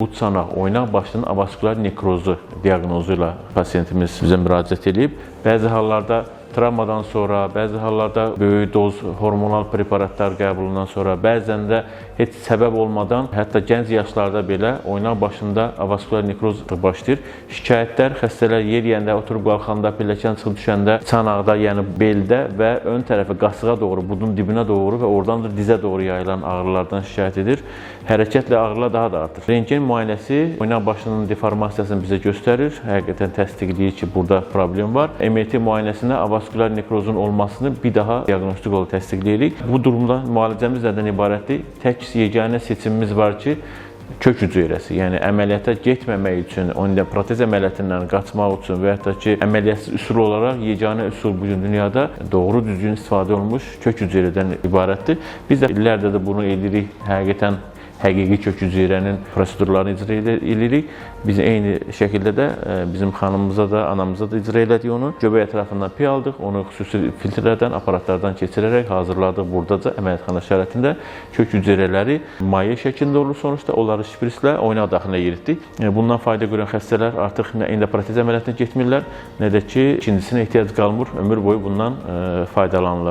Bu çanaq, oynaq başının avaskular nekrozu diaqnozuyla pasiyentimiz bizə müraciət edib. Bəzi hallarda travmadan sonra, bəzi hallarda böyük doz hormonal preparatlar qəbulundan sonra, bəzən də heç səbəb olmadan, hətta gənc yaşlarda belə oynaq başında avaskular nekroz başlayır. Şikayətlər xəstələr yeriyəndə, oturub qalxanda, pilləkən çıxıb düşəndə, çanaqda, yəni beldə və ön tərəfə, qasığa doğru, budun dibinə doğru və oradan da dizə doğru yayılan ağrılardan şikayət edir. Hərəkətlə ağrılar daha da artır. Rentgen müayinəsi oynaq başının deformasiyasını bizə göstərir. Həqiqətən təsdiqləyir ki, burada problem var. MRT müayinəsində avaskular nekrozun olmasını bir daha diaqnostik olaraq təsdiqləyirik. Bu durumda müalicəmiz nədən ibarətdir? Tək yeganə seçimimiz var ki, kök hüceyrəsi, yəni əməliyyata getməmək üçün, protez əməliyyatından qaçmaq üçün və yaxud da ki, əməliyyatsız üsul olaraq yeganə üsul bugün dünyada doğru düzgün istifadə olunmuş kök hüceyrədən ibarətdir. Biz də illərdə də bunu edirik, həqiqətən həqiqi kök hüceyrənin prosedurlarını icra edirik. Biz eyni şəkildə də bizim xanımımıza da, anamıza da icra elədik onu. Göbək ətrafından pi aldıq, onu xüsusi filtrlərdən, aparatlardan keçirərək hazırladıq. Buradaca əməliyyatxana şəraitində kök hüceyrələri maye şəklində olur sonuçta. Onları şprislə oynaq daxilinə yeritdik. Bundan fayda görən xəstələr artıq nə endoprotez əməliyyatına getmirlər, nə də ki, ikincisinə ehtiyac qalmır, ömür boyu bundan faydalanırlar.